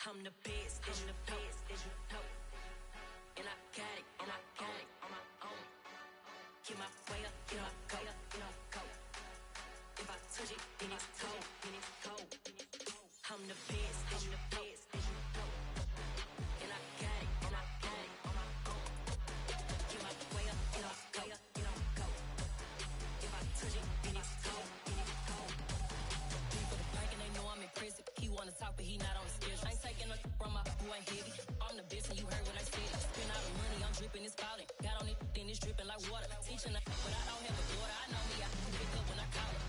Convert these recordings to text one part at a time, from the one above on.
I'm the best, I'm the best, and I got it, and I got it on my own. Get my way up, get my go, get my go. If I touch it, then it's cold, then it's cold. I'm the best, I'm the best, and I got it, and I got it on my own. Get my way up, get my go, get my go. If I touch it, then it's cold, then it's cold. People the bank and they know I'm impressive. He wanna talk, but he not on the schedule. I ain't taking a from my who ain't heavy. I'm the best, and you heard what I said. Spend all the money, I'm dripping, it's falling. Got on it, then it's dripping like water. Teaching her, but I don't have a daughter. I know me, I can pick up when I call her.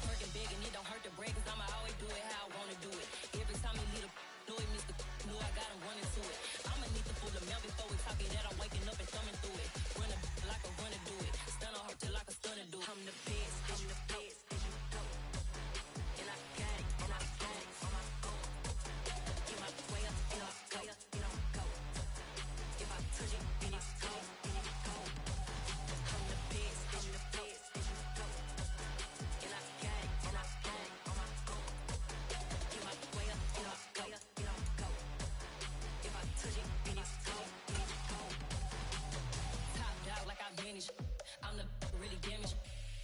Working big, and it don't hurt to break, cause I'ma always do it how I wanna do it. Every time he leave the know it, Mr. Know I got him running to it. I'ma need to pull the mail before we talk it that I'm waking up and thumbing through it. Run a like a runner do it. Stun on her till like a stunner do it. I'm the best, I'm the best, and I got it, and I got it on my own. Get my way up, and I go, and I go. If I touch it, then it's cold, then it's cold. I'm the best, I'm the best, and I got it, and I got it on my own. Get my way up, and I go, and I go. If I touch it, then it's cold, then it's cold. Top dog like I manage. I'm the really damaged.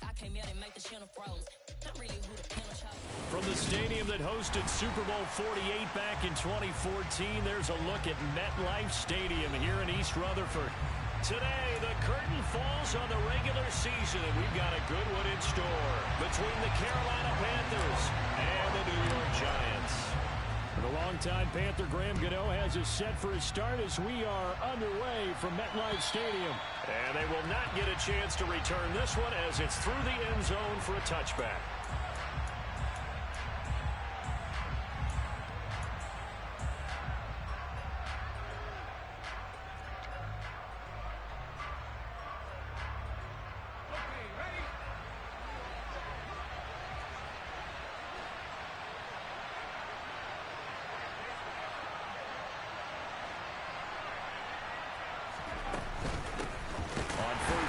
I came out and make the channel froze. I'm really who the panel chose. From the stadium that hosted Super Bowl 48 back in 2014, there's a look at MetLife Stadium here in East Rutherford. Today, the curtain falls on the regular season, and we've got a good one in store between the Carolina Panthers and the New York Giants. And the longtime Panther Graham Gano has us set for a start as we are underway from MetLife Stadium. And they will not get a chance to return this one as it's through the end zone for a touchback.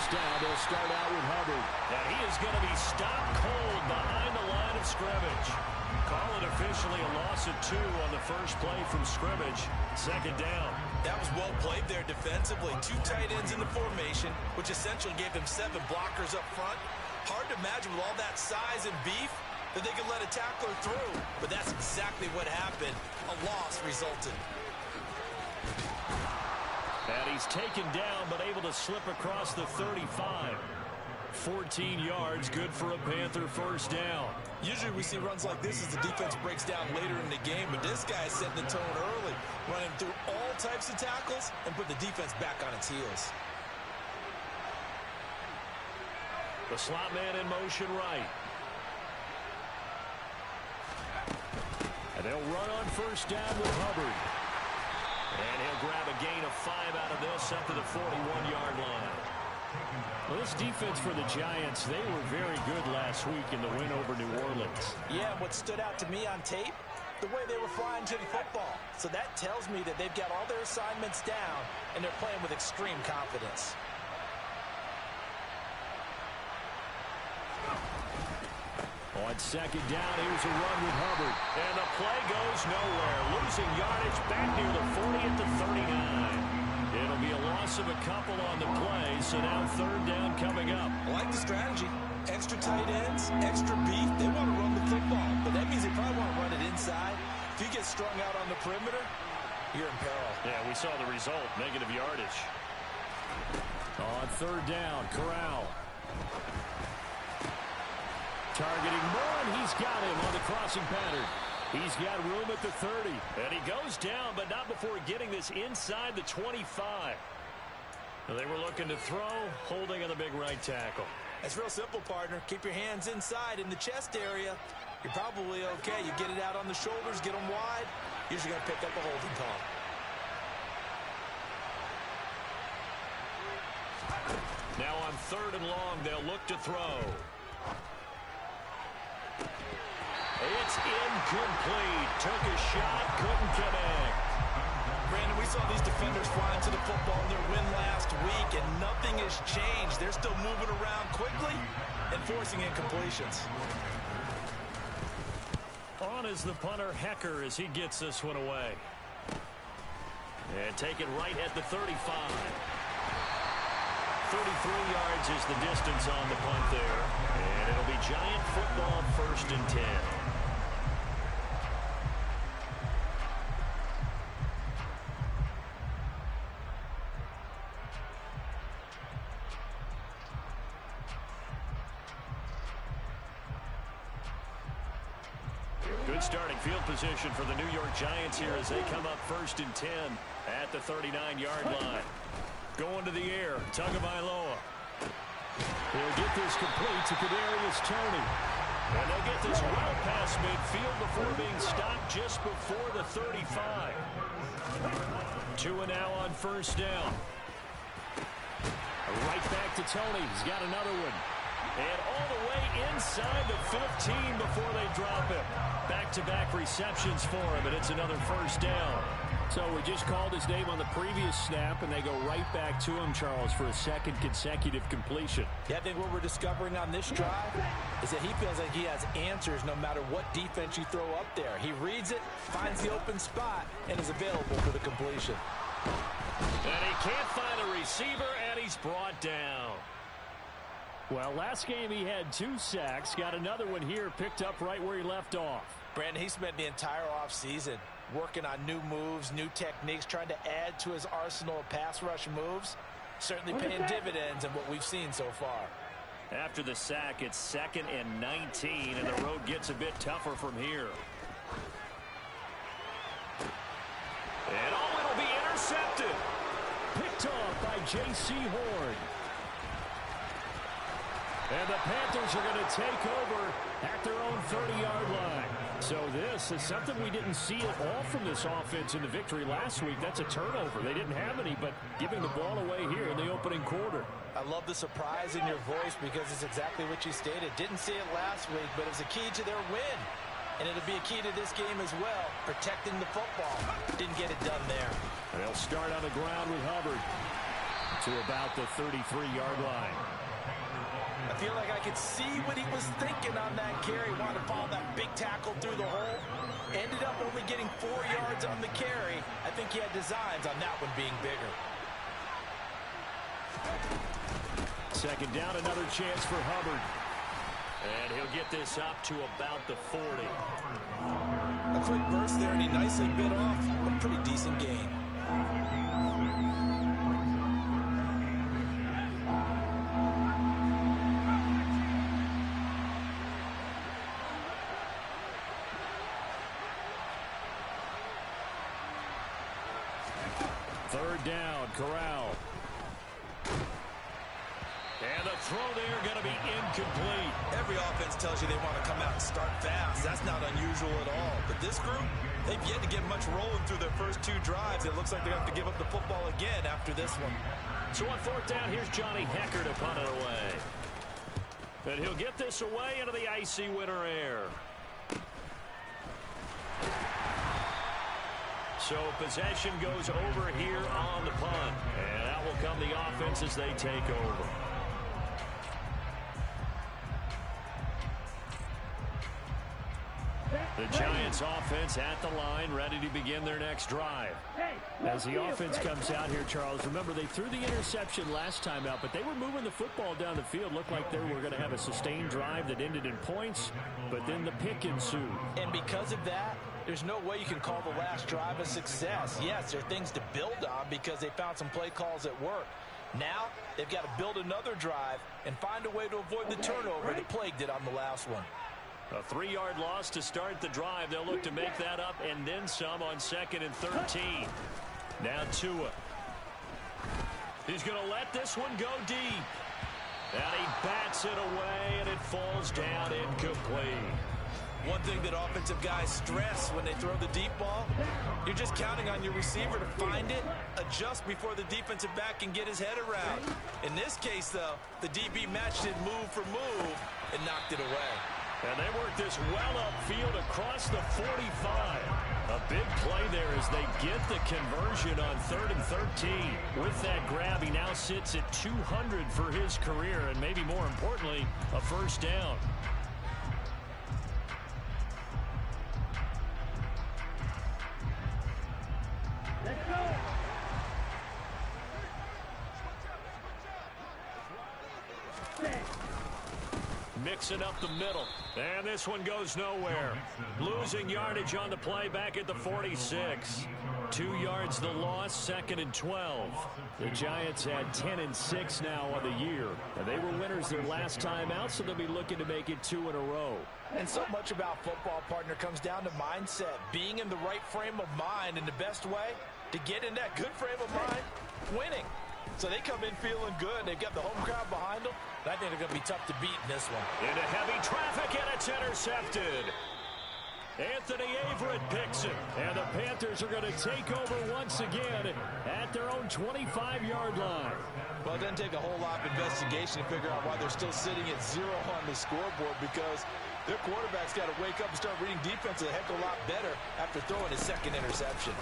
Down, they'll start out with Hubbard. And he is going to be stopped cold behind the line of scrimmage. Call it officially a loss of 2 on the first play from scrimmage. Second down. That was well played there defensively. 2 tight ends in the formation, which essentially gave them 7 blockers up front. Hard to imagine with all that size and beef that they could let a tackler through. But that's exactly what happened. A loss resulted. And he's taken down, but able to slip across the 35. 14 yards, good for a Panther first down. Usually we see runs like this as the defense breaks down later in the game, but this guy is setting the tone early, running through all types of tackles and put the defense back on its heels. The slot man in motion right. And they'll run on first down with Hubbard. And he'll grab a gain of 5 out of this up to the 41-yard line. Well, this defense for the Giants, they were very good last week in the win over New Orleans. Yeah, and what stood out to me on tape, the way they were flying to the football. So that tells me that they've got all their assignments down, and they're playing with extreme confidence. On second down, here's a run with Hubbard. And the play goes nowhere. Losing yardage back near the 40 at the 39. It'll be a loss of a couple on the play, so now third down coming up. I like the strategy. Extra tight ends, extra beef. They want to run the football, but that means they probably want to run it inside. If you get strung out on the perimeter, you're in peril. Yeah, we saw the result, negative yardage. On third down, Corral. Targeting Moore, and he's got him on the crossing pattern. He's got room at the 30. And he goes down, but not before getting this inside the 25. They were looking to throw, holding on the big right tackle. It's real simple, partner. Keep your hands inside in the chest area. You're probably okay. You get it out on the shoulders, get them wide. You're usually going to pick up a holding call. Now on third and long, they'll look to throw. It's incomplete. Took a shot, couldn't connect. Brandon, we saw these defenders flying to the football in their win last week, and nothing has changed. They're still moving around quickly and forcing incompletions. On is the punter, Hecker, as he gets this one away. And taken right at the 35. 33 yards is the distance on the punt there. And it'll be Giant football, 1st and 10. Good starting field position for the New York Giants here as they come up 1st and 10 at the 39-yard line. Going to the air, Tagovailoa. He'll get this complete to Kadarius Toney. And they'll get this well past midfield before being stopped just before the 35. Tua now on 1st down. Right back to Toney. He's got another one. And all the way inside the 15 before they drop it. Back-to-back receptions for him, and it's another 1st down. So we just called his name on the previous snap, and they go right back to him, Charles, for a 2nd consecutive completion. Yeah, I think what we're discovering on this drive is that he feels like he has answers no matter what defense you throw up there. He reads it, finds the open spot, and is available for the completion. And he can't find a receiver, and he's brought down. Well, last game he had 2 sacks. Got another one here, picked up right where he left off. Brandon, he spent the entire offseason working on new moves, new techniques, trying to add to his arsenal of pass rush moves. Certainly paying dividends in what we've seen so far. After the sack, it's 2nd and 19, and the road gets a bit tougher from here. And it'll be intercepted. Picked off by J.C. Horn. And the Panthers are going to take over at their own 30-yard line. So this is something we didn't see at all from this offense in the victory last week. That's a turnover. They didn't have any, but giving the ball away here in the opening quarter. I love the surprise in your voice because it's exactly what you stated. Didn't see it last week, but it was a key to their win. And it'll be a key to this game as well, protecting the football. Didn't get it done there. They'll start on the ground with Hubbard to about the 33-yard line. I feel like I could see what he was thinking on that carry. Wanted to follow that big tackle through the hole. Ended up only getting 4 yards on the carry. I think he had designs on that one being bigger. 2nd down, another chance for Hubbard. And he'll get this up to about the 40. A quick burst there, and he nicely bit off a pretty decent gain. Down, Corral. And the throw there going to be incomplete. Every offense tells you they want to come out and start fast. That's not unusual at all. But this group, they've yet to get much rolling through their first 2 drives. It looks like they have to give up the football again after this one. So on 4th down, here's Johnny Hecker to punt it away. And he'll get this away into the icy winter air. So possession goes over here on the punt. And that will come the offense as they take over. The Giants offense at the line, ready to begin their next drive. As the offense comes out here, Charles, remember they threw the interception last time out, but they were moving the football down the field. Looked like they were going to have a sustained drive that ended in points, but then the pick ensued. And because of that, there's no way you can call the last drive a success. Yes, there are things to build on because they found some play calls that work. Now, they've got to build another drive and find a way to avoid the turnover that plagued it on the last one. A 3-yard loss to start the drive. They'll look to make that up and then some on 2nd and 13. Now Tua. He's going to let this one go deep. And he bats it away, and it falls down incomplete. One thing that offensive guys stress when they throw the deep ball, you're just counting on your receiver to find it, adjust before the defensive back can get his head around. In this case, though, the DB matched it move for move and knocked it away. And they work this well upfield across the 45. A big play there as they get the conversion on 3rd and 13. With that grab, he now sits at 200 for his career, and maybe more importantly, a first down. mixing up the middle. And this one goes nowhere. Losing yardage on the play back at the 46. 2 yards the loss, 2nd and 12. The Giants had 10 and 6 now on the year. And they were winners their last time out, so they'll be looking to make it 2 in a row. And so much about football, partner, comes down to mindset. Being in the right frame of mind, and the best way to get in that good frame of mind, winning. So they come in feeling good. They've got the home crowd behind them. And I think they're going to be tough to beat in this one. Into heavy traffic, and it's intercepted. Anthony Averett picks it. And the Panthers are going to take over once again at their own 25-yard line. Well, it doesn't take a whole lot of investigation to figure out why they're still sitting at 0 on the scoreboard, because their quarterback's got to wake up and start reading defense a heck of a lot better after throwing his second interception.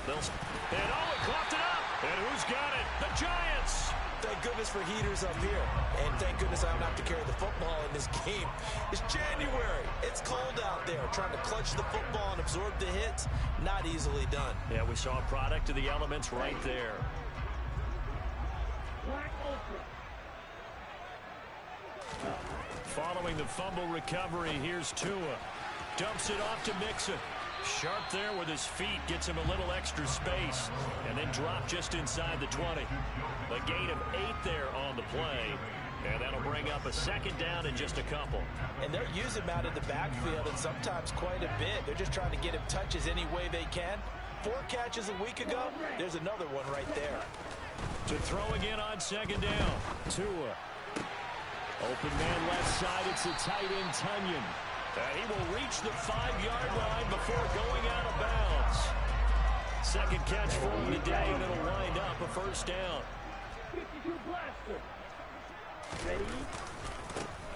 And he clocked it up. And who's got it? The Giants. Thank goodness for heaters up here. And thank goodness I don't have to carry the football in this game. It's January. It's cold out there. Trying to clutch the football and absorb the hits, not easily done. Yeah, we saw a product of the elements right there. Following the fumble recovery, here's Tua. Dumps it off to Mixon. Sharp there with his feet, gets him a little extra space, and then drop just inside the 20. A gain of 8 there on the play, and that'll bring up a 2nd down in just a couple. And they're using him out of the backfield, and sometimes quite a bit. They're just trying to get him touches any way they can. 4 catches a week ago, there's another one right there. To throw again on 2nd down, Tua. Open man left side, it's the tight end Tunyon. And he will reach the 5-yard line before going out of bounds. 2nd catch for him today, and it'll wind up a 1st down.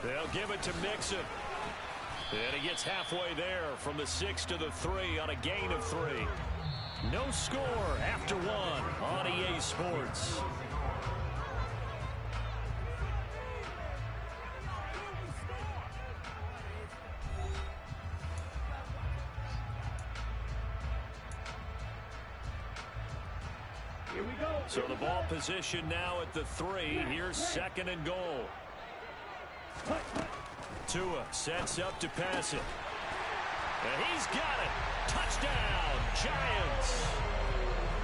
They'll give it to Mixon. And he gets halfway there from the 6 to the 3 on a gain of 3. No score after 1 on EA Sports. So the ball position now at the 3. Here's 2nd and goal. Tua sets up to pass it. And he's got it. Touchdown, Giants.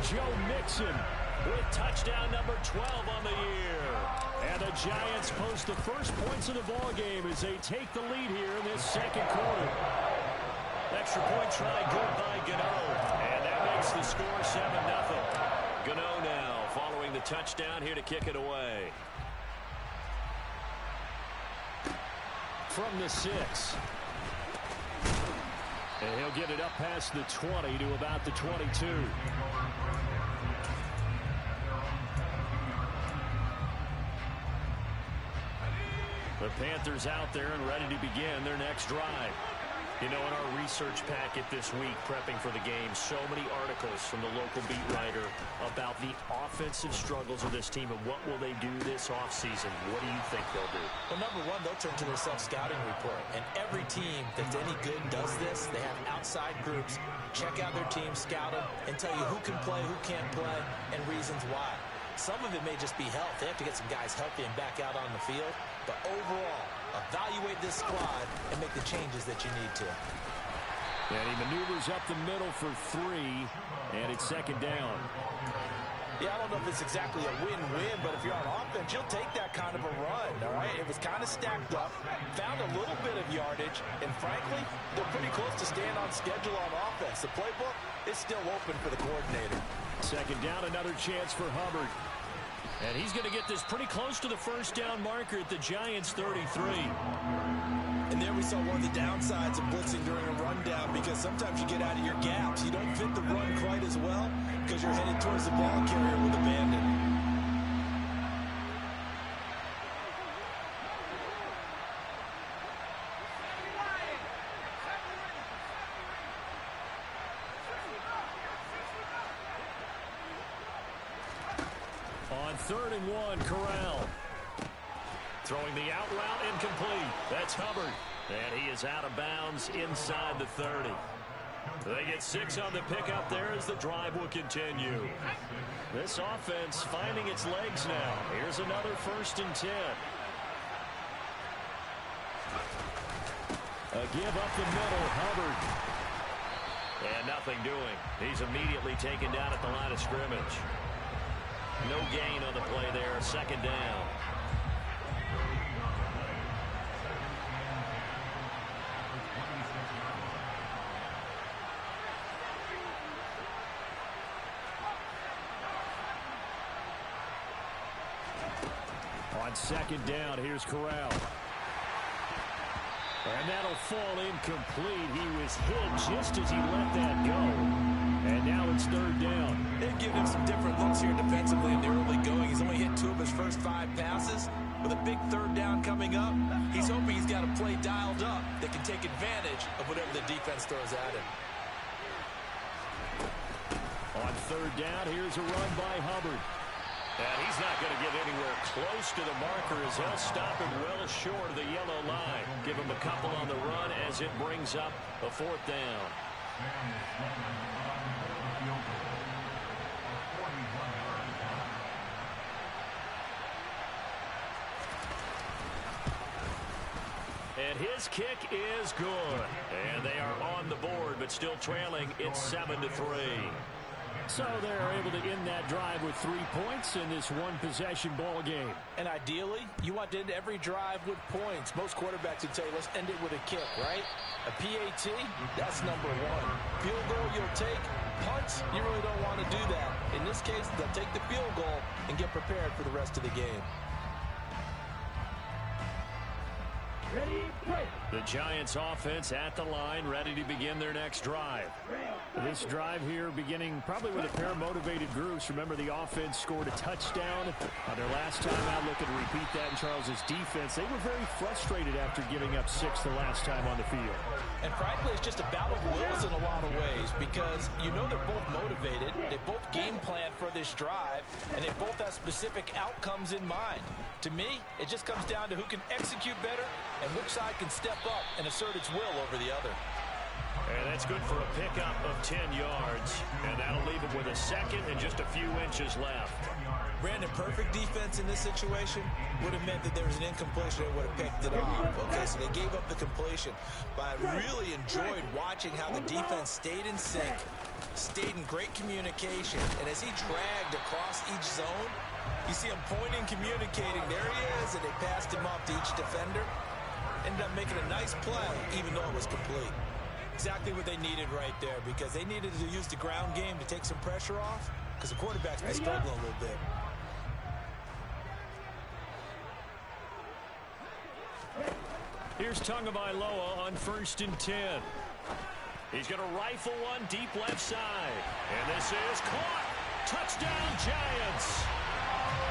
Joe Mixon with touchdown number 12 on the year. And the Giants post the first points of the ball game as they take the lead here in this 2nd quarter. Extra point try good by Gano. And that makes the score 7-0. Gano now following the touchdown here to kick it away. From the 6. And he'll get it up past the 20 to about the 22. The Panthers out there and ready to begin their next drive. You know, in our research packet this week, prepping for the game, so many articles from the local beat writer about the offensive struggles of this team and what will they do this offseason. What do you think they'll do? Well, number one, they'll turn to their self-scouting report. And every team that's any good does this. They have outside groups, check out their team, scout them, and tell you who can play, who can't play, and reasons why. Some of it may just be health. They have to get some guys healthy and back out on the field. But overall, evaluate this squad and make the changes that you need to. And he maneuvers up the middle for 3, and it's 2nd down. Yeah, I don't know if it's exactly a win-win, but if you're on offense, you'll take that kind of a run, all right? It was kind of stacked up, found a little bit of yardage, and frankly, they're pretty close to staying on schedule on offense. The playbook is still open for the coordinator. 2nd down, another chance for Hubbard. And he's going to get this pretty close to the 1st down marker at the Giants' 33. And there we saw one of the downsides of blitzing during a rundown, because sometimes you get out of your gaps. You don't fit the run quite as well because you're headed towards the ball carrier with abandon. On 3rd and 1, Corral. Throwing the out route, incomplete. That's Hubbard. And he is out of bounds inside the 30. They get 6 on the pickup there as the drive will continue. This offense finding its legs now. Here's another 1st and 10. A give up the middle, Hubbard. And nothing doing. He's immediately taken down at the line of scrimmage. No gain on the play there, second down. On second down, here's Corral. And that'll fall incomplete. He was hit just as he let that go. And now it's third down. They've given him some different looks here defensively in the early going. He's only hit 2 of his first 5 passes. With a big third down coming up, he's hoping he's got a play dialed up that can take advantage of whatever the defense throws at him. On third down, here's a run by Hubbard. And he's not going to get anywhere close to the marker as he'll stop him well short of the yellow line. Give him a couple on the run as it brings up a fourth down. And his kick is good. And they are on the board, but still trailing. It's 7-3. So they're able to end that drive with 3 points in this one-possession ball game. And ideally, you want to end every drive with points. Most quarterbacks would say, let's end it with a kick, right? A PAT, that's number 1. Field goal you'll take. Punts, you really don't want to do that. In this case, they'll take the field goal and get prepared for the rest of the game. The Giants offense at the line, ready to begin their next drive. This drive here beginning probably with a pair of motivated groups. Remember, the offense scored a touchdown on their last time out. Looking to repeat that in Charles's defense. They were very frustrated after giving up 6 the last time on the field. And frankly, it's just a battle of wills in a lot of ways because you know they're both motivated. They both game plan for this drive, and they both have specific outcomes in mind. To me, it just comes down to who can execute better and which side can step up and assert its will over the other. And that's good for a pickup of 10 yards. And that'll leave it with a second and just a few inches left. Brandon, perfect defense in this situation would have meant that there was an incompletion and would have picked it up. Okay, so they gave up the completion. But I really enjoyed watching how the defense stayed in sync, stayed in great communication. And as he dragged across each zone, you see him pointing, communicating. There he is, and they passed him off to each defender. Ended up making a nice play, even though it was complete. Exactly what they needed right there, because they needed to use the ground game to take some pressure off, because the quarterback's been struggling a little bit. Here's Tagovailoa on 1st and 10. He's going to rifle one deep left side. And this is caught. Touchdown, Giants.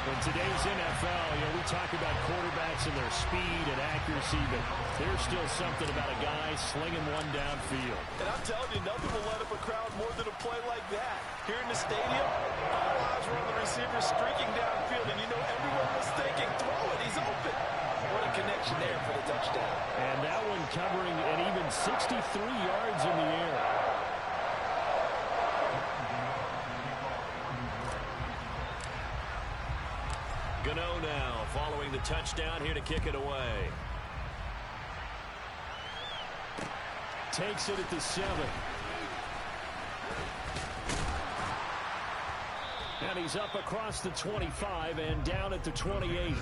In today's NFL, we talk about quarterbacks and their speed and accuracy, but there's still something about a guy slinging one downfield. And I'm telling you, nothing will light up a crowd more than a play like that. Here in the stadium, all eyes were on the receiver streaking downfield, and everyone was thinking, throw it, he's open. What a connection there for the touchdown. And that one covering an even 63 yards in the air. Gano now following the touchdown here to kick it away. Takes it at the 7. And he's up across the 25 and down at the 28.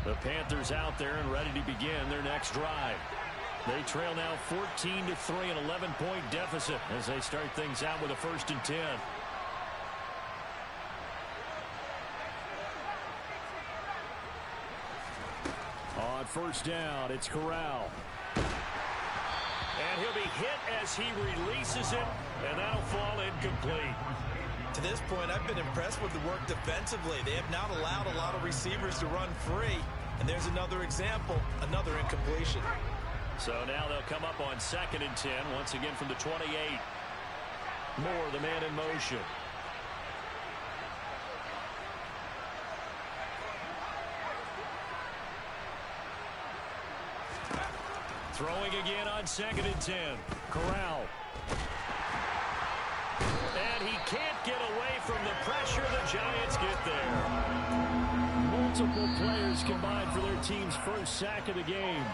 The Panthers out there and ready to begin their next drive. They trail now 14-3, an 11-point deficit as they start things out with a 1st and 10. On 1st down, it's Corral. And he'll be hit as he releases it, and that'll fall incomplete. To this point, I've been impressed with the work defensively. They have not allowed a lot of receivers to run free. And there's another example, another incompletion. So now they'll come up on 2nd and 10, once again from the 28. Moore, the man in motion. Throwing again on 2nd and 10. Corral. multiple players combined for their team's first sack of the game.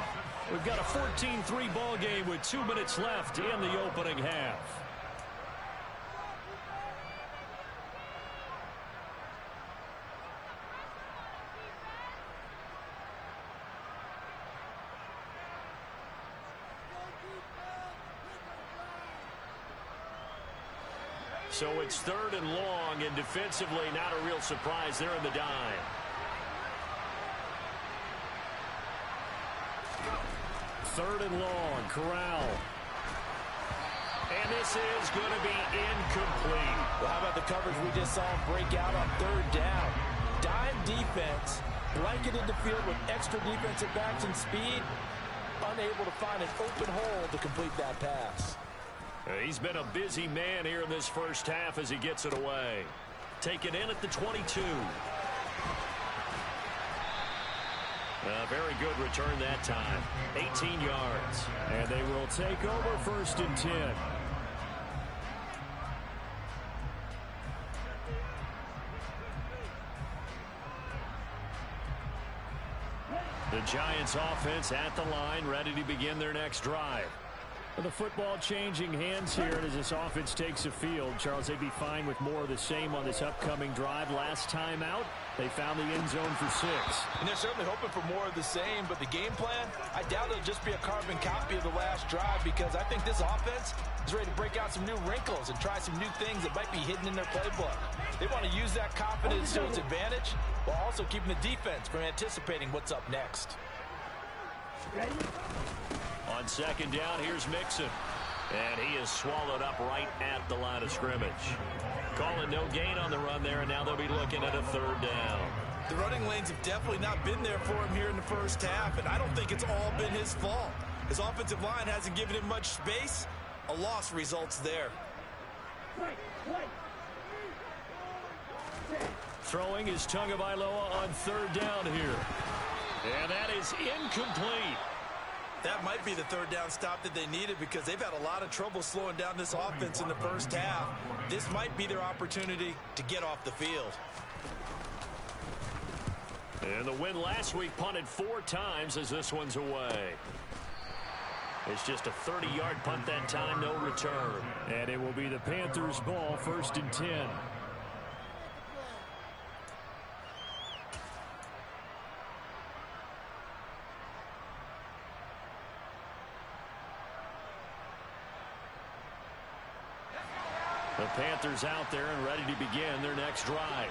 We've got a 14-3 ball game with 2 minutes left in the opening half. So it's 3rd and long, and defensively not a real surprise there in the dime. Third and long, Corral. And this is going to be incomplete. Well, how about the coverage we just saw break out on 3rd down? Dime defense, blanketed the field with extra defensive backs and speed, unable to find an open hole to complete that pass. He's been a busy man here in this first half as he gets it away. Taken in at the 22. Very good return that time. 18 yards. And they will take over 1st and 10. The Giants offense at the line, ready to begin their next drive. The football changing hands here as this offense takes the field. Charles, they'd be fine with more of the same on this upcoming drive. Last time out, they found the end zone for 6. And they're certainly hoping for more of the same, but the game plan, I doubt it'll just be a carbon copy of the last drive, because I think this offense is ready to break out some new wrinkles and try some new things that might be hidden in their playbook. They want to use that confidence to its advantage while also keeping the defense from anticipating what's up next. Ready? On 2nd down, here's Mixon. And he is swallowed up right at the line of scrimmage. Calling no gain on the run there, and now they'll be looking at a 3rd down. The running lanes have definitely not been there for him here in the first half, and I don't think it's all been his fault. His offensive line hasn't given him much space. A loss results there. Throwing is Tagovailoa on 3rd down here. And that is incomplete. That might be the 3rd down stop that they needed, because they've had a lot of trouble slowing down this offense in the first half. This might be their opportunity to get off the field. And the win last week punted 4 times as this one's away. It's just a 30-yard punt that time, no return. And it will be the Panthers' ball, 1st and 10. The Panthers out there and ready to begin their next drive.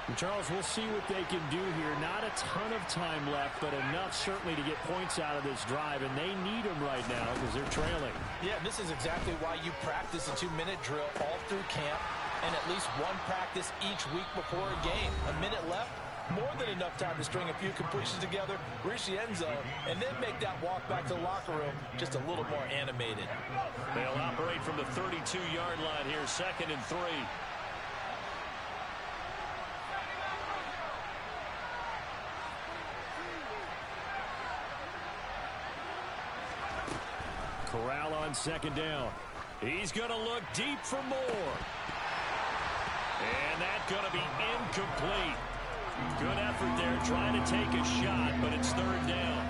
And Charles, we'll see what they can do here. Not a ton of time left, but enough certainly to get points out of this drive, and they need them right now because they're trailing. Yeah, this is exactly why you practice a 2-minute drill all through camp and at least one practice each week before a game. A minute left, more than enough time to string a few completions together, reach the end zone, and then make that walk back to the locker room just a little more animated. They'll operate from the 32-yard line here, 2nd and 3. Corral on 2nd down. He's going to look deep for more. And that's going to be incomplete. Good effort there trying to take a shot, but it's 3rd down.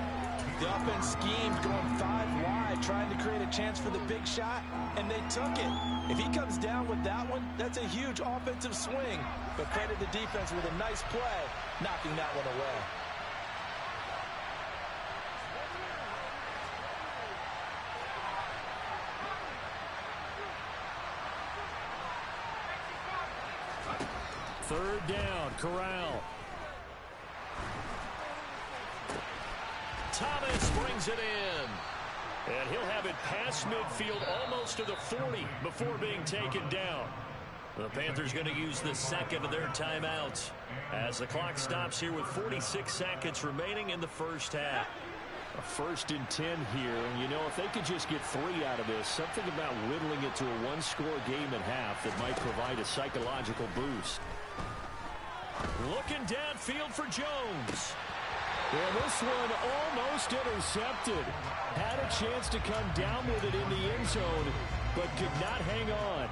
The offense schemed going 5 wide, trying to create a chance for the big shot, and they took it. If he comes down with that one, that's a huge offensive swing. But credit the defense with a nice play, knocking that one away. Third down, Corral. Thomas brings it in. And he'll have it past midfield almost to the 40 before being taken down. The Panthers going to use the second of their timeouts as the clock stops here with 46 seconds remaining in the first half. A 1st and 10 here, and you know, if they could just get 3 out of this, something about whittling it to a one-score game at half that might provide a psychological boost. Looking downfield for Jones. And this one almost intercepted. Had a chance to come down with it in the end zone, but could not hang on.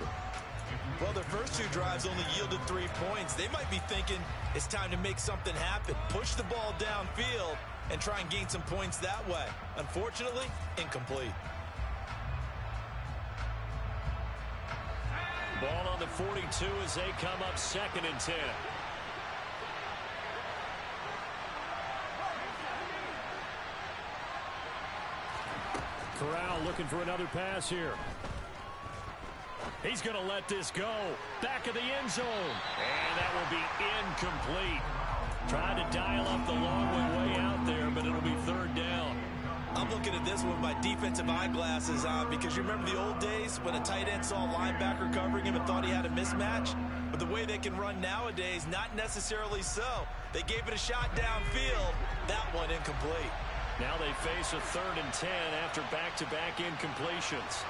Well, their first 2 drives only yielded 3 points. They might be thinking it's time to make something happen. Push the ball downfield and try and gain some points that way. Unfortunately, incomplete. Ball on the 42 as they come up 2nd and 10. Corral looking for another pass here. He's going to let this go. Back of the end zone. And that will be incomplete. Trying to dial up the long way out there, but it'll be 3rd down. I'm looking at this with my defensive eyeglasses on because you remember the old days when a tight end saw a linebacker covering him and thought he had a mismatch? But the way they can run nowadays, not necessarily so. They gave it a shot downfield. That one incomplete. Now they face a 3rd and 10 after back-to-back incompletions.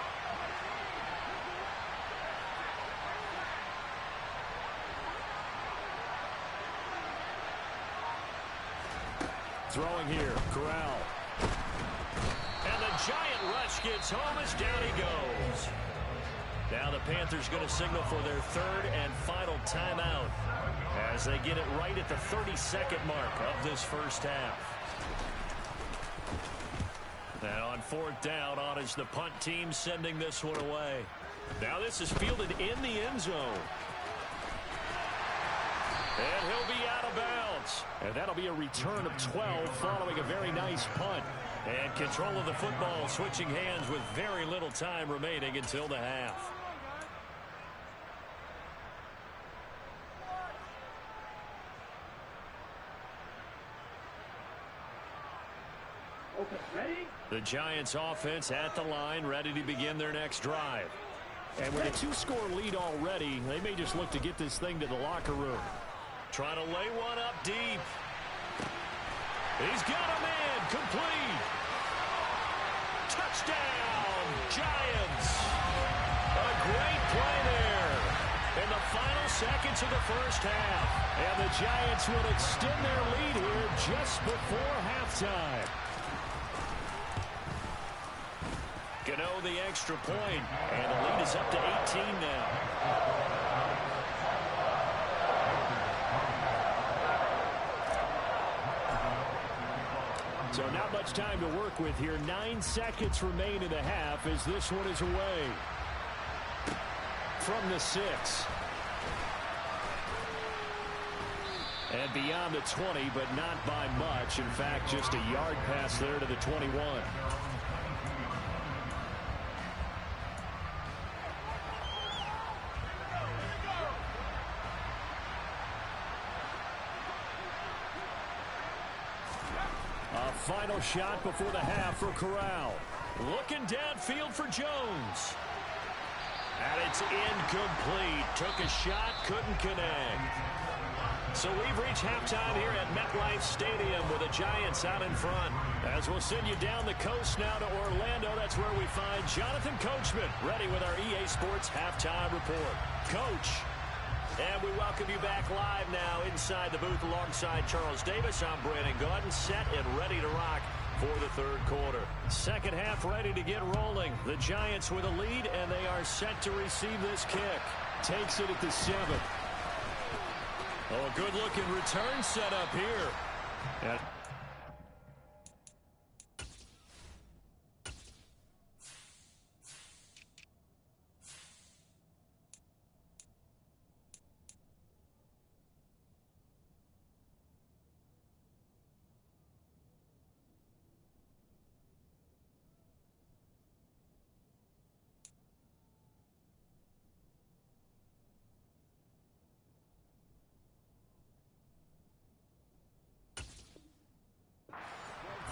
Throwing here, Corral. And the giant rush gets home as down he goes. Now the Panthers going to signal for their 3rd and final timeout as they get it right at the 32nd mark of this first half. And on 4th down, on is the punt team sending this one away. Now this is fielded in the end zone. And he'll be out of bounds. And that'll be a return of 12 following a very nice punt. And control of the football switching hands with very little time remaining until the half. Okay, ready? The Giants offense at the line, ready to begin their next drive. And with a 2-score lead already, they may just look to get this thing to the locker room. Trying to lay one up deep. He's got a man, complete. Touchdown, Giants. A great play there in the final seconds of the first half. And the Giants will extend their lead here just before halftime. Gano the extra point, and the lead is up to 18 now. So not much time to work with here. 9 seconds remain in the half as this one is away. From the 6. And beyond the 20, but not by much. In fact, just a yard pass there to the 21. Final shot before the half for Corral. Looking downfield for Jones. And it's incomplete. Took a shot, couldn't connect. So we've reached halftime here at MetLife Stadium with the Giants out in front. As we'll send you down the coast now to Orlando, that's where we find Jonathan Coachman ready with our EA Sports Halftime Report. Coach. And we welcome you back live now inside the booth alongside Charles Davis. I'm Brandon Gaudin, set and ready to rock for the 3rd quarter. Second half ready to get rolling. The Giants with a lead, and they are set to receive this kick. Takes it at the 7. Oh, a good-looking return set up here.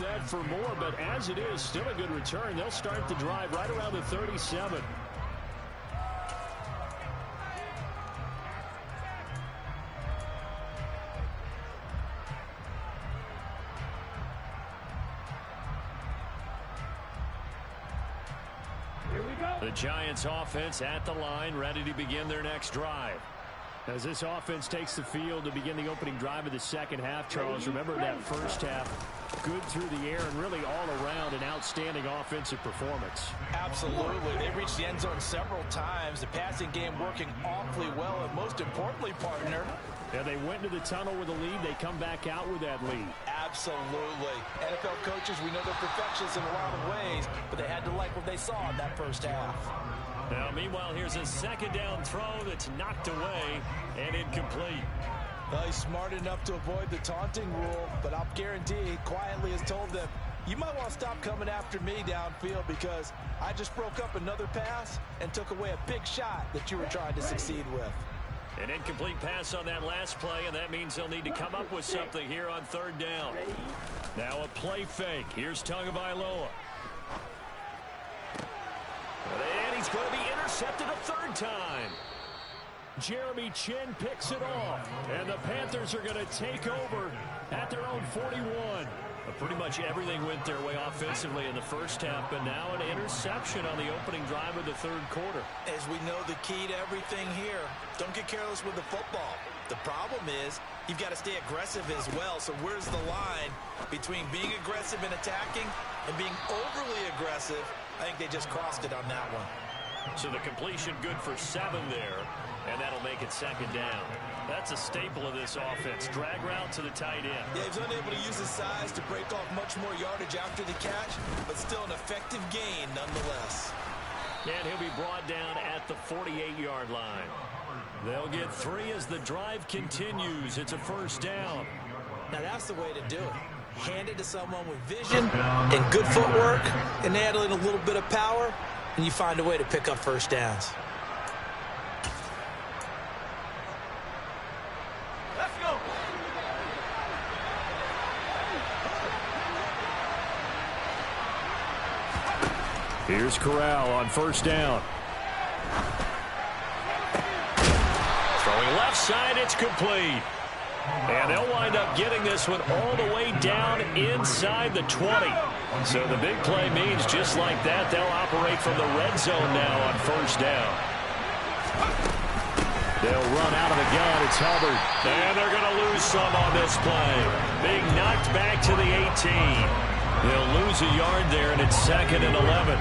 That for more, but as it is, still a good return. They'll start the drive right around the 37. Here we go. The Giants offense at the line, ready to begin their next drive. As this offense takes the field to begin the opening drive of the second half, Charles, remember that first half, good through the air and really all around an outstanding offensive performance. Absolutely. They reached the end zone several times. The passing game working awfully well, and most importantly, partner, yeah, they went into the tunnel with a lead. They come back out with that lead. Absolutely. NFL coaches, we know they're perfectionists in a lot of ways, but they had to like what they saw in that first half. Now, meanwhile, here's a second down throw that's knocked away and incomplete. Well, he's smart enough to avoid the taunting rule, but I'll guarantee he quietly has told them, you might want to stop coming after me downfield because I just broke up another pass and took away a big shot that you were trying to succeed with. An incomplete pass on that last play, and that means they'll need to come up with something here on third down. Now a play fake. Here's Tagovailoa. And he's going to be intercepted a third time. Jeremy Chin picks it off, and the Panthers are going to take over at their own 41. Pretty much everything went their way offensively in the first half, but now an interception on the opening drive of the third quarter. As we know, the key to everything here, don't get careless with the football. The problem is you've got to stay aggressive as well. So where's the line between being aggressive and attacking and being overly aggressive? I think they just crossed it on that one. So the completion good for 7 there, and that'll make it second down. That's a staple of this offense. Drag route to the tight end. Yeah, he's unable to use his size to break off much more yardage after the catch, but still an effective gain nonetheless. And he'll be brought down at the 48-yard line. They'll get 3 as the drive continues. It's a first down. Now that's the way to do it. Hand it to someone with vision and good footwork, and add in a little bit of power, and you find a way to pick up first downs. Let's go. Here's Corral on first down. Throwing left side, it's complete. And they'll wind up getting this one all the way down inside the 20. So the big play means just like that, they'll operate from the red zone now on first down. They'll run out of the gun. It's Hubbard. And they're going to lose some on this play. Being knocked back to the 18. They'll lose a yard there, and it's 2nd and 11.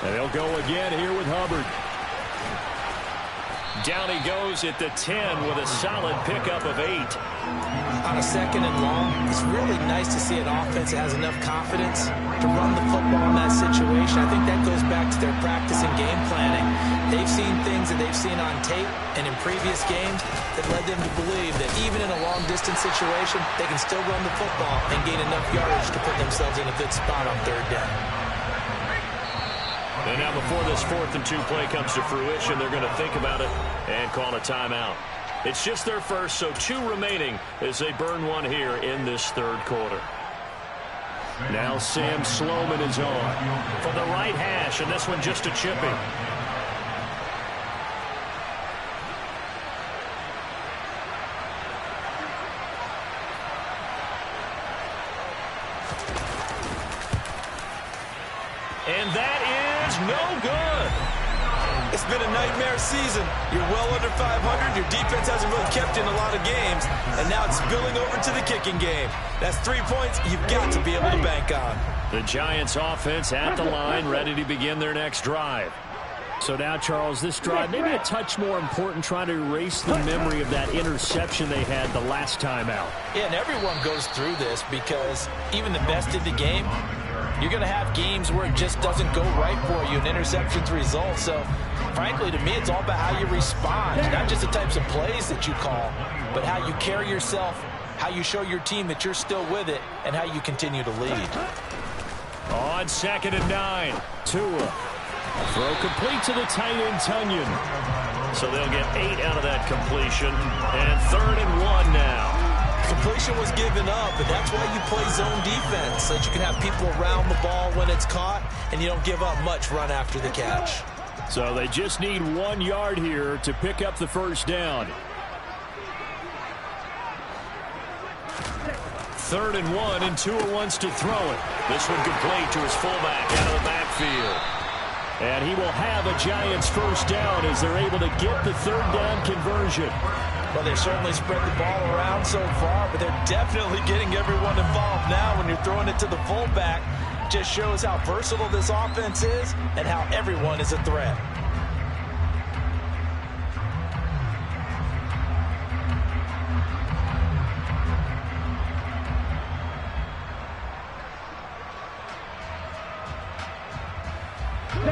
And they'll go again here with Hubbard. Down he goes at the 10 with a solid pickup of 8. On a 2nd and long, it's really nice to see an offense that has enough confidence to run the football in that situation. I think that goes back to their practice and game planning. They've seen things that they've seen on tape and in previous games that led them to believe that even in a long-distance situation, they can still run the football and gain enough yardage to put themselves in a good spot on third down. And now before this 4th and 2 play comes to fruition, they're going to think about it and call a timeout. It's just their first, so 2 remaining as they burn one here in this third quarter. Now Sam Sloman is on from the right hash, and this one just a chipping. And that is no good. It's been a nightmare season. You're well under 500. Your defense hasn't really kept you in a lot of games. And now it's spilling over to the kicking game. That's 3 points you've got to be able to bank on. The Giants offense at the line, ready to begin their next drive. So now, Charles, this drive maybe a touch more important, trying to erase the memory of that interception they had the last time out. Yeah, and everyone goes through this because even the best in the game, you're going to have games where it just doesn't go right for you, and interceptions result. So, frankly, to me, it's all about how you respond, not just the types of plays that you call, but how you carry yourself, how you show your team that you're still with it, and how you continue to lead. On 2nd and 9, Tua. Throw complete to the tight end, Tunyon. So they'll get 8 out of that completion, and 3rd and 1 now. Completion was given up, but that's why you play zone defense, so that you can have people around the ball when it's caught, and you don't give up much run after the catch. So they just need 1 yard here to pick up the first down. 3rd and 1, and Tua wants to throw it. This one complete to his fullback out of the backfield. And he will have a Giants first down as they're able to get the 3rd down conversion. Well, they certainly spread the ball around so far, but they're definitely getting everyone involved now when you're throwing it to the fullback. Just shows how versatile this offense is and how everyone is a threat.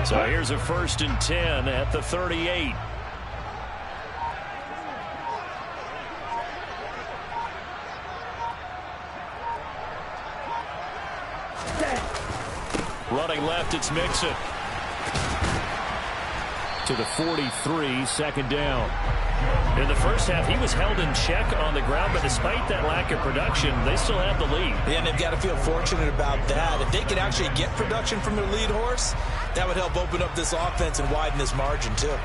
So here's a 1st and 10 at the 38. Running left, it's Mixon. To the 43, 2nd down. In the first half, he was held in check on the ground, but despite that lack of production, they still have the lead. Yeah, and they've got to feel fortunate about that. If they could actually get production from their lead horse, that would help open up this offense and widen this margin, too.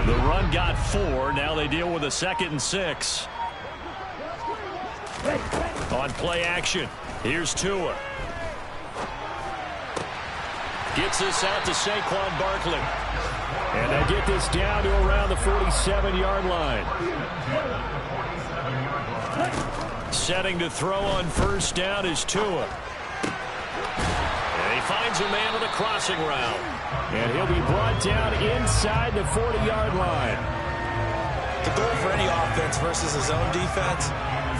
The run got 4. Now they deal with a 2nd and 6. On play action, here's Tua. Gets this out to Saquon Barkley. And they get this down to around the 47-yard line. Setting to throw on 1st down is Tua. And he finds a man on the crossing route. And he'll be brought down inside the 40-yard line. The goal for any offense versus his own defense,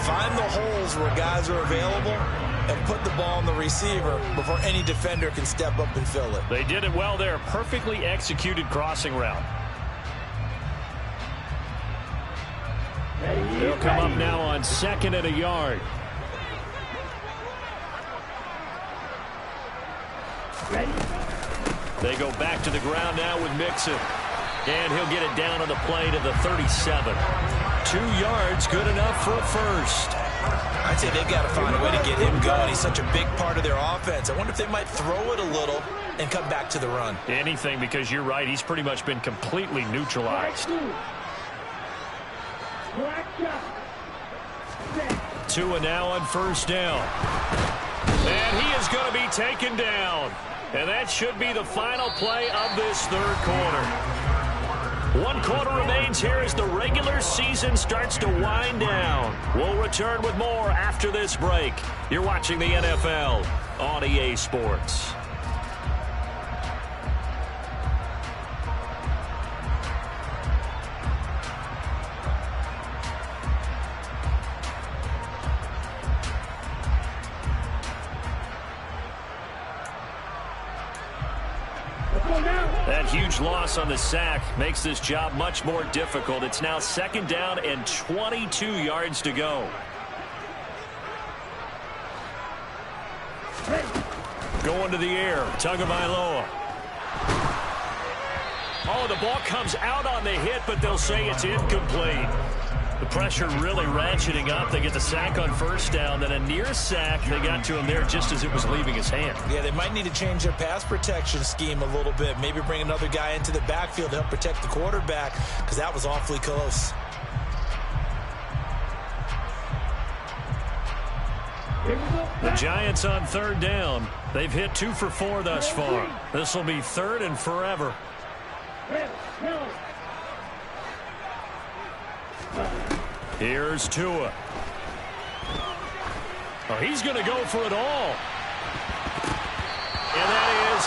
find the holes where guys are available and put the ball on the receiver before any defender can step up and fill it. They did it well there. Perfectly executed crossing route. They'll come up now on 2nd and a yard. They go back to the ground now with Mixon. And he'll get it down on the play to the 37. 2 yards, good enough for a first. I'd say they've got to find a way to get him going. He's such a big part of their offense. I wonder if they might throw it a little and come back to the run. Anything, because you're right. He's pretty much been completely neutralized. Tua now on 1st down. And he is going to be taken down. And that should be the final play of this 3rd quarter. 1 quarter remains here as the regular season starts to wind down. We'll return with more after this break. You're watching the NFL on EA Sports. That huge loss on the sack makes this job much more difficult. It's now 2nd down and 22 yards to go. Going to the air, Tagovailoa. Oh, the ball comes out on the hit, but they'll say it's incomplete. The pressure really ratcheting up. They get the sack on 1st down, then a near sack. They got to him there just as it was leaving his hand. Yeah, they might need to change their pass protection scheme a little bit. Maybe bring another guy into the backfield to help protect the quarterback, because that was awfully close. The Giants on 3rd down. They've hit 2 for 4 thus far. This will be 3rd and forever. Here's Tua. Oh, he's going to go for it all. And that is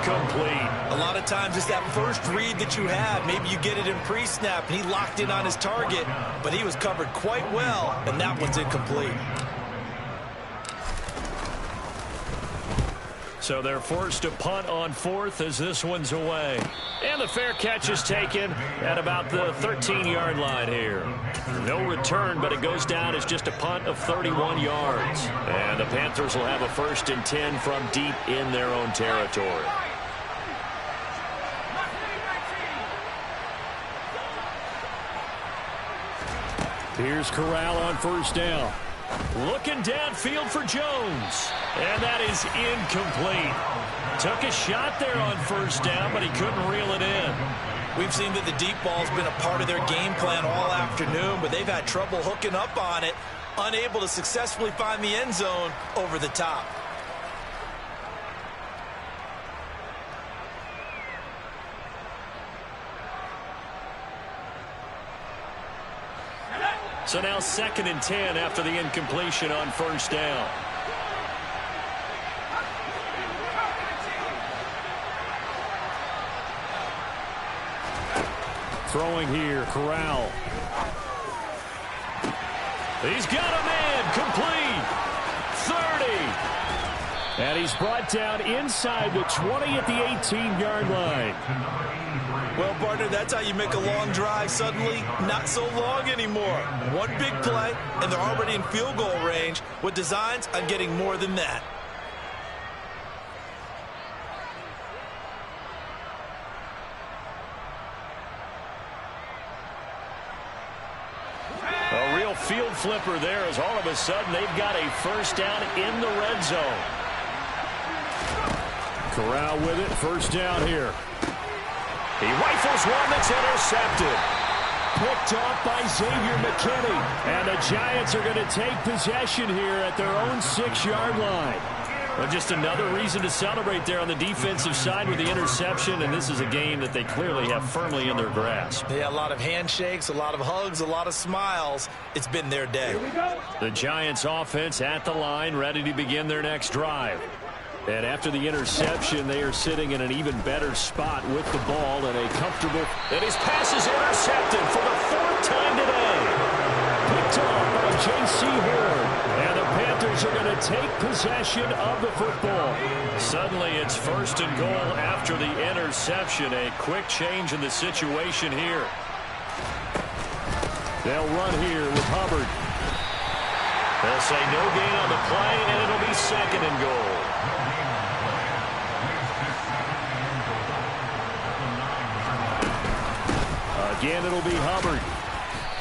incomplete. A lot of times it's that first read that you have. Maybe you get it in pre-snap, and he locked in on his target, but he was covered quite well, and that one's incomplete. So they're forced to punt on 4th as this one's away. And the fair catch is taken at about the 13-yard line here. No return, but it goes down as just a punt of 31 yards. And the Panthers will have a 1st and 10 from deep in their own territory. Here's Corral on first down. Looking downfield for Jones. And that is incomplete. Took a shot there on first down, but he couldn't reel it in. We've seen that the deep ball's been a part of their game plan all afternoon, but they've had trouble hooking up on it, unable to successfully find the end zone over the top. So now 2nd and 10 after the incompletion on first down. Throwing here, Corral. He's got a man, complete. 30. And he's brought down inside the 20 at the 18-yard line. Well, partner, that's how you make a long drive suddenly not so long anymore. One big play, and they're already in field goal range with designs on getting more than that. A real field flipper there as all of a sudden they've got a first down in the red zone. Corral with it, first down here. He rifles one that's intercepted. Picked off by Xavier McKinney. And the Giants are going to take possession here at their own 6-yard line. Well, just another reason to celebrate there on the defensive side with the interception, and this is a game that they clearly have firmly in their grasp. Yeah, a lot of handshakes, a lot of hugs, a lot of smiles. It's been their day. The Giants offense at the line, ready to begin their next drive. And after the interception, they are sitting in an even better spot with the ball and a comfortable. And his pass is intercepted for the 4th time today. Picked off by J.C. Horn. And the Panthers are going to take possession of the football. Suddenly it's 1st and goal after the interception. A quick change in the situation here. They'll run here with Hubbard. They'll say no gain on the play, and it'll be 2nd and goal. Again, it'll be Hubbard.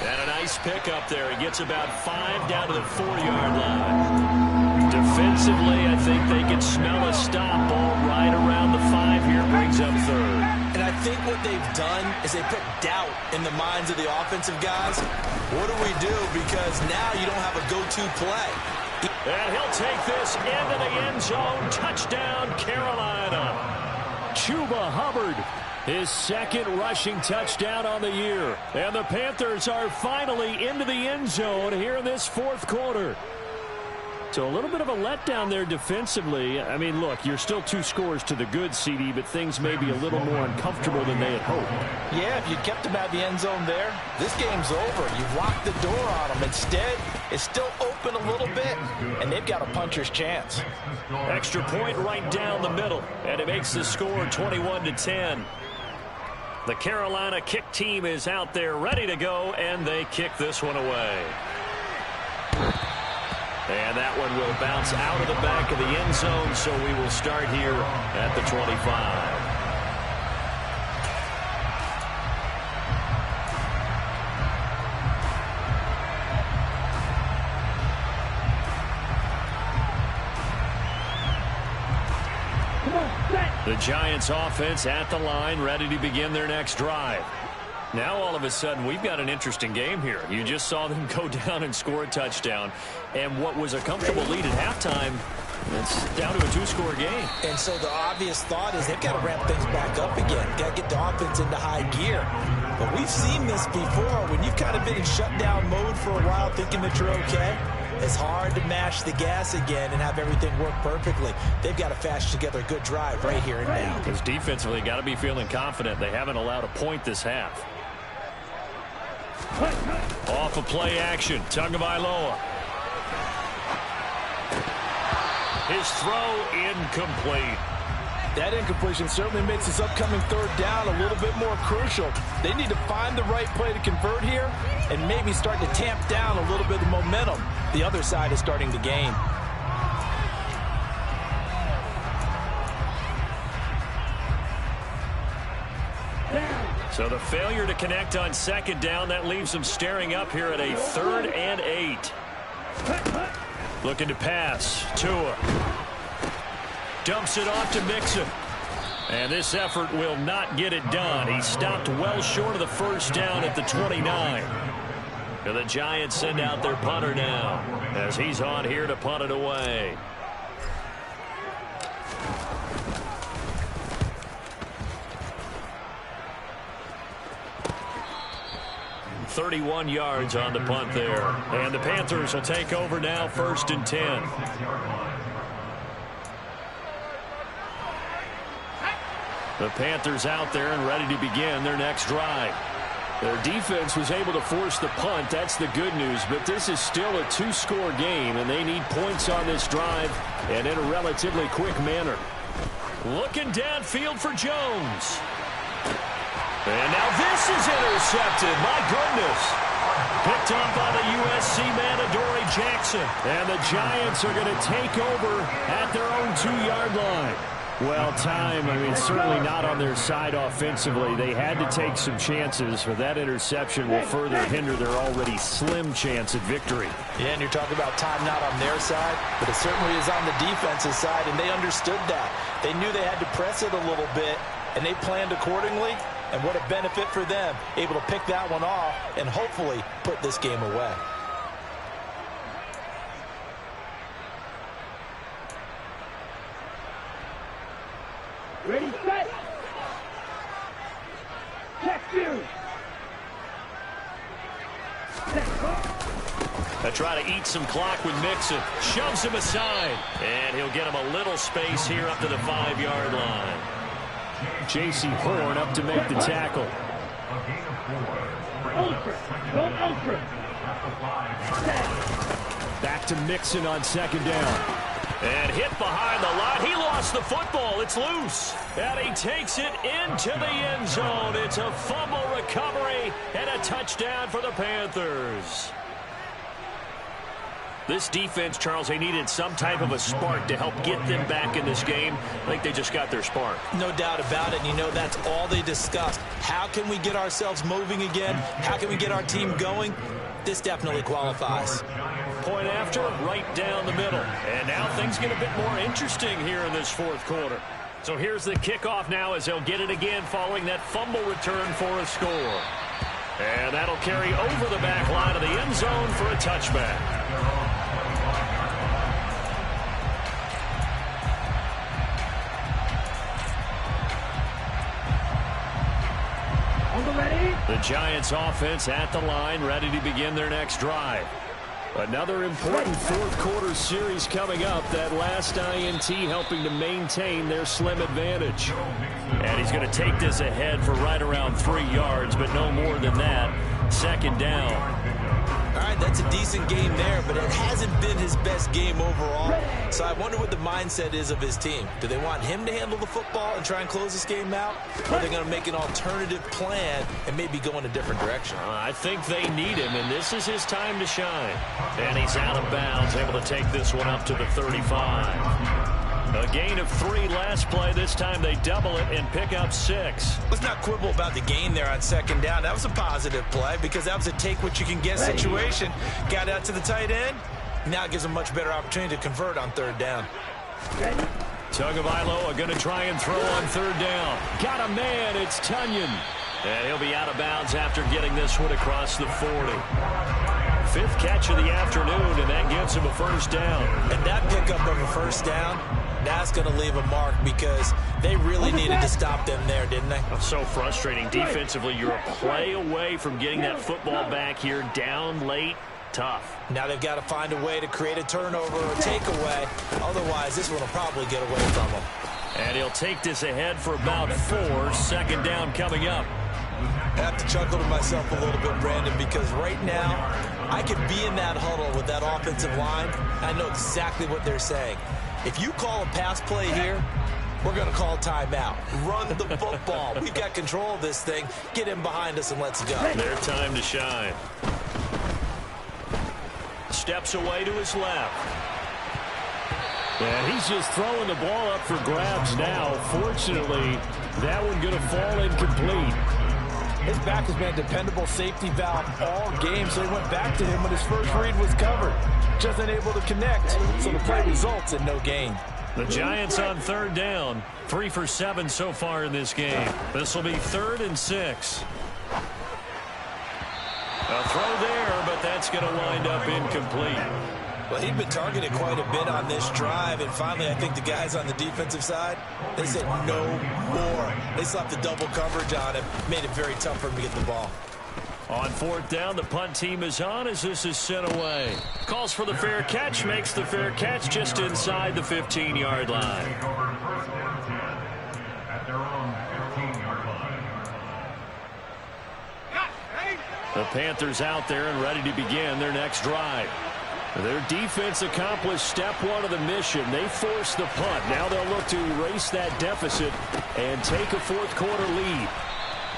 And a nice pickup there. He gets about 5 down to the 4-yard line. Defensively, I think they can smell a stop. Ball right around the 5 here, brings up 3rd. And I think what they've done is they put doubt in the minds of the offensive guys. What do we do? Because now you don't have a go-to play. And he'll take this into the end zone. Touchdown, Carolina. Chuba Hubbard, his 2nd rushing touchdown on the year. And the Panthers are finally into the end zone here in this 4th quarter. So a little bit of a letdown there defensively. I mean, look, you're still 2 scores to the good, CD, but things may be a little more uncomfortable than they had hoped. Yeah, if you'd kept them at the end zone there, this game's over. You've locked the door on them. Instead, it's still open a little bit, and they've got a puncher's chance. Extra point right down the middle, and it makes the score 21-10. The Carolina kick team is out there ready to go, and they kick this one away. And that one will bounce out of the back of the end zone, so we will start here at the 25. The Giants offense at the line, ready to begin their next drive. Now all of a sudden we've got an interesting game here. You just saw them go down and score a touchdown. And what was a comfortable lead at halftime, it's down to a 2-score game. And so the obvious thought is they've got to ramp things back up again. Got to get the offense into high gear. But we've seen this before. When you've kind of been in shutdown mode for a while thinking that you're okay, it's hard to mash the gas again and have everything work perfectly. They've got to fashion together a good drive right here and now. Because defensively, got to be feeling confident. They haven't allowed a point this half. Off of play action, Tagovailoa. His throw incomplete. That incompletion certainly makes this upcoming 3rd down a little bit more crucial. They need to find the right play to convert here and maybe start to tamp down a little bit of momentum. The other side is starting to gain. So the failure to connect on second down, that leaves them staring up here at a 3rd and 8. Looking to pass. Tua. Dumps it off to Mixon. And this effort will not get it done. He stopped well short of the first down at the 29. And the Giants send out their punter now as he's on here to punt it away. 31 yards on the punt there. And the Panthers will take over now, 1st and 10. The Panthers out there and ready to begin their next drive. Their defense was able to force the punt. That's the good news. But this is still a 2-score game, and they need points on this drive and in a relatively quick manner. Looking downfield for Jones. And now this is intercepted. My goodness. Picked up by the USC man, Adoree Jackson. And the Giants are going to take over at their own 2-yard line. Well, certainly not on their side offensively. They had to take some chances, but that interception will further hinder their already slim chance at victory. Yeah, and you're talking about time not on their side, but it certainly is on the defensive side, and they understood that. They knew they had to press it a little bit, and they planned accordingly. And what a benefit for them, able to pick that one off and hopefully put this game away. Ready, set. Check 2. They try to eat some clock with Mixon. Shoves him aside. And he'll get him a little space here up to the 5-yard line. J.C. Horn up to make the tackle. Back to Mixon on second down. And hit behind the line. He lost the football. It's loose. And he takes it into the end zone. It's a fumble recovery and a touchdown for the Panthers. This defense, Charles, they needed some type of a spark to help get them back in this game. I think they just got their spark. No doubt about it. And you know that's all they discussed. How can we get ourselves moving again? How can we get our team going? This definitely qualifies. Point after, right down the middle. And now things get a bit more interesting here in this 4th quarter. So here's the kickoff now as they'll get it again following that fumble return for a score. And that'll carry over the back line of the end zone for a touchback. The Giants offense at the line, ready to begin their next drive. Another important 4th quarter series coming up. That last INT helping to maintain their slim advantage. And he's going to take this ahead for right around 3 yards, but no more than that. Second down. All right, that's a decent game there, but it hasn't been his best game overall. So I wonder what the mindset is of his team. Do they want him to handle the football and try and close this game out? Or are they going to make an alternative plan and maybe go in a different direction? I think they need him, and this is his time to shine. And he's out of bounds, able to take this one up to the 35. A gain of 3 last play. This time they double it and pick up 6. Let's not quibble about the gain there on second down. That was a positive play because that was a take-what-you-can-get situation. Got out to the tight end. Now it gives a much better opportunity to convert on 3rd down. Tagovailoa going to try and throw on 3rd down. Got a man. It's Tunyon. And he'll be out of bounds after getting this one across the 40. 5th catch of the afternoon, and that gives him a 1st down. And that pickup of a 1st down, that's going to leave a mark because they really needed to stop them there, didn't they? That's so frustrating. Defensively, you're a play away from getting that football back here. Down late, tough. Now they've got to find a way to create a turnover or a takeaway. Otherwise, this one will probably get away from them. And he'll take this ahead for about 4. Second down coming up. I have to chuckle to myself a little bit, Brandon, because right now I could be in that huddle with that offensive line. I know exactly what they're saying. If you call a pass play here, we're going to call timeout. Run the football. We've got control of this thing. Get in behind us and let's go. Their time to shine. Steps away to his left. And he's just throwing the ball up for grabs now. Fortunately, that one going to fall incomplete. running back has been a dependable safety valve all game, so they went back to him when his first read was covered. Just unable to connect, so the play results in no gain. The Giants on third down. 3 for 7 so far in this game. This will be 3rd and 6. A throw there, but that's going to wind up incomplete. Well, he'd been targeted quite a bit on this drive, and finally I think the guys on the defensive side, they said no more. They slapped the double coverage on him, made it very tough for him to get the ball. On 4th down, the punt team is on as this is sent away. Calls for the fair catch, makes the fair catch just inside the 15-yard line. The Panthers out there and ready to begin their next drive. Their defense accomplished step 1 of the mission. They forced the punt. Now they'll look to erase that deficit and take a 4th quarter lead.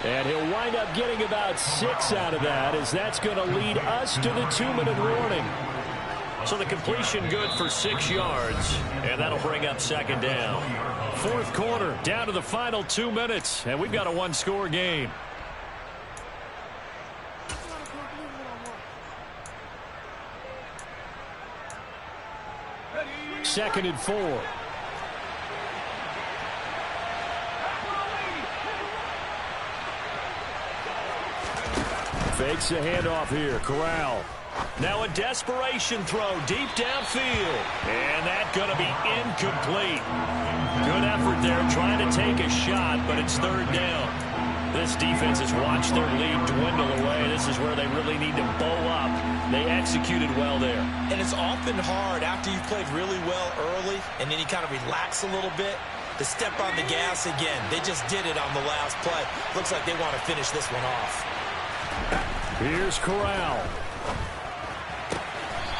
And he'll wind up getting about 6 out of that, as that's going to lead us to the 2-minute warning. So the completion good for 6 yards, and that'll bring up 2nd down. 4th quarter, down to the final 2 minutes, and we've got a 1-score game. Second and 4. Fakes the handoff here. Corral. Now a desperation throw deep downfield. And that's going to be incomplete. Good effort there trying to take a shot, but it's 3rd down. This defense has watched their lead dwindle away. This is where they really need to bow up. They executed well there. And it's often hard after you've played really well early and then you kind of relax a little bit to step on the gas again. They just did it on the last play. Looks like they want to finish this one off. Here's Corral.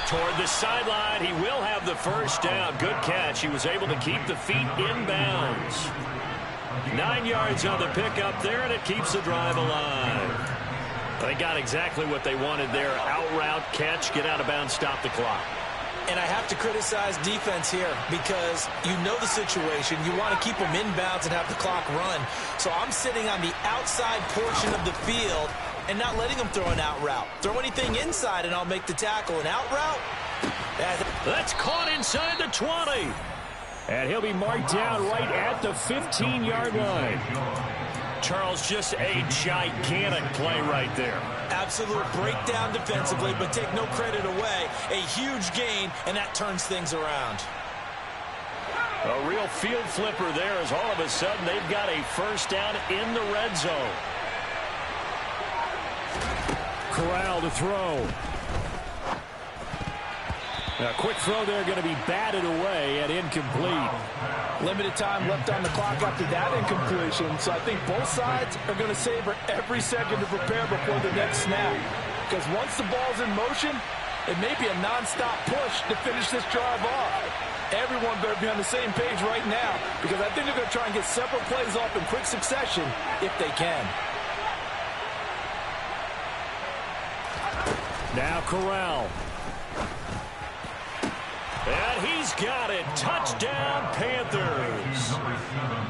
Toward the sideline, he will have the 1st down. Good catch. He was able to keep the feet inbounds. 9 yards on the pickup there, and it keeps the drive alive. They got exactly what they wanted there. Out route, catch, get out of bounds, stop the clock. And I have to criticize defense here because you know the situation. You want to keep them inbounds and have the clock run. So I'm sitting on the outside portion of the field and not letting them throw an out route. Throw anything inside and I'll make the tackle. An out route? That's caught inside the 20. And he'll be marked down right at the 15-yard line. Charles, just a gigantic play right there. Absolute breakdown defensively, but take no credit away. A huge gain, and that turns things around. A real field flipper there, as all of a sudden they've got a 1st down in the red zone. Corral to throw. A quick throw there, going to be batted away and incomplete. Limited time left on the clock after that incompletion, so I think both sides are going to savor every second to prepare before the next snap. Because once the ball's in motion, it may be a non-stop push to finish this drive off. Everyone better be on the same page right now, because I think they're going to try and get several plays off in quick succession if they can. Now Corral. And he's got it. Touchdown, Panthers.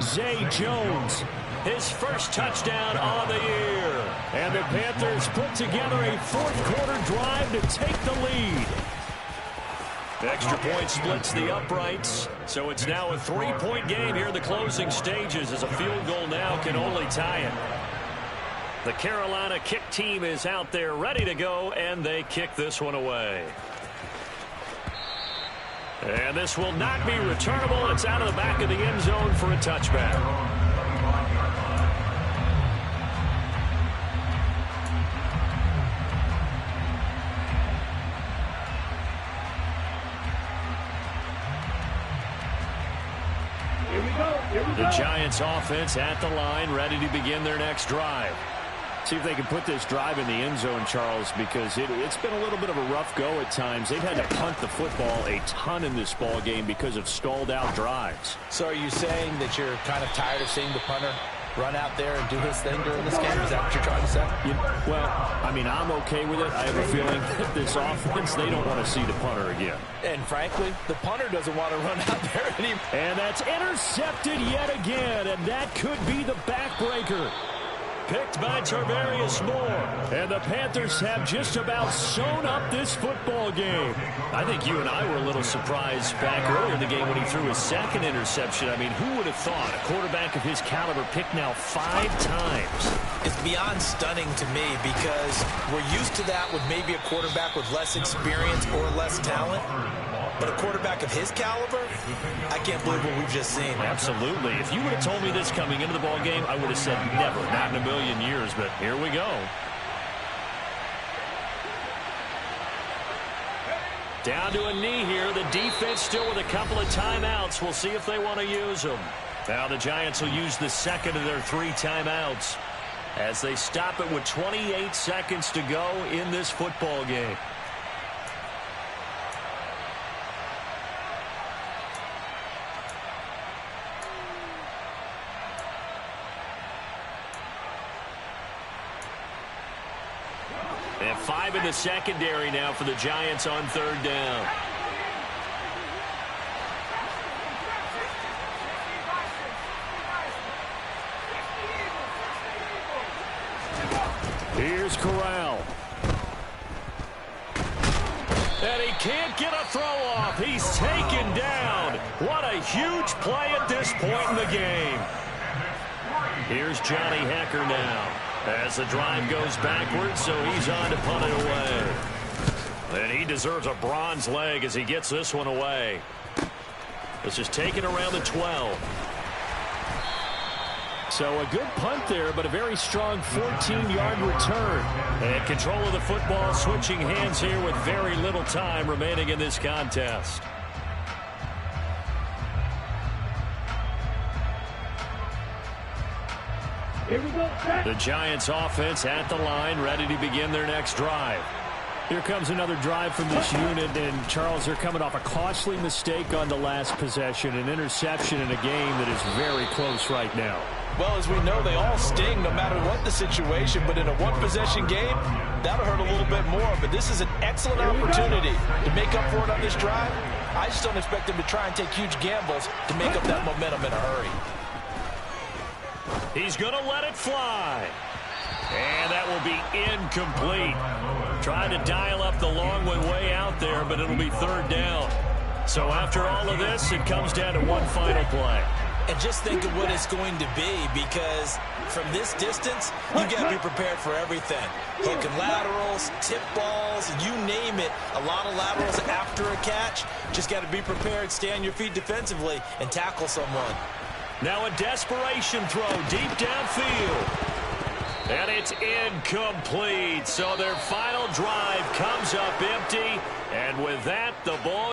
Zay Jones, his 1st touchdown on the year. And the Panthers put together a 4th quarter drive to take the lead. The extra point splits the uprights, so it's now a 3-point game here in the closing stages, as a field goal now can only tie it. The Carolina kick team is out there ready to go, and they kick this one away. And this will not be returnable. It's out of the back of the end zone for a touchback. The Giants offense at the line, ready to begin their next drive. See if they can put this drive in the end zone, Charles, because it's been a little bit of a rough go at times. They've had to punt the football a ton in this ball game because of stalled out drives. So are you saying that you're kind of tired of seeing the punter run out there and do his thing during this game? Is that what you're trying to say? Well, I mean, I'm okay with it. I have a feeling that this offense, they don't want to see the punter again. And frankly, the punter doesn't want to run out there anymore. And that's intercepted yet again, and that could be the backbreaker. picked by Tarvarius Moore. And the Panthers have just about sewn up this football game. I think you and I were a little surprised back earlier in the game when he threw his second interception. I mean, who would have thought a quarterback of his caliber picked now 5 times? It's beyond stunning to me because we're used to that with maybe a quarterback with less experience or less talent. But a quarterback of his caliber, I can't believe what we've just seen. Absolutely. If you would have told me this coming into the ball game, I would have said never, not in a million years. But here we go. Down to a knee here. The defense still with a couple of timeouts. We'll see if they want to use them. Now the Giants will use the second of their 3 timeouts as they stop it with 28 seconds to go in this football game. And 5 in the secondary now for the Giants on 3rd down. Here's Corral. And he can't get a throw off. He's taken down. What a huge play at this point in the game. Here's Johnny Hecker now. As the drive goes backwards, so he's on to punt it away. And he deserves a bronze leg as he gets this one away. This is taken around the 12. So a good punt there, but a very strong 14-yard return. And control of the football switching hands here with very little time remaining in this contest. Here we go, set. The Giants offense at the line, ready to begin their next drive. Here comes another drive from this unit, and Charles, they're coming off a costly mistake on the last possession, an interception in a game that is very close right now. Well, as we know, they all sting no matter what the situation, but in a one-possession game, that'll hurt a little bit more. But this is an excellent opportunity to make up for it on this drive. I just don't expect them to try and take huge gambles to make up that momentum in a hurry. He's going to let it fly. And that will be incomplete. Trying to dial up the long one way out there, but it'll be 3rd down. So after all of this, it comes down to one final play. And just think of what it's going to be, because from this distance, you've got to be prepared for everything. Hook and laterals, tip balls, you name it. A lot of laterals after a catch. Just got to be prepared, stay on your feet defensively, and tackle someone. Now a desperation throw deep downfield. And it's incomplete. So their final drive comes up empty. And with that, the ball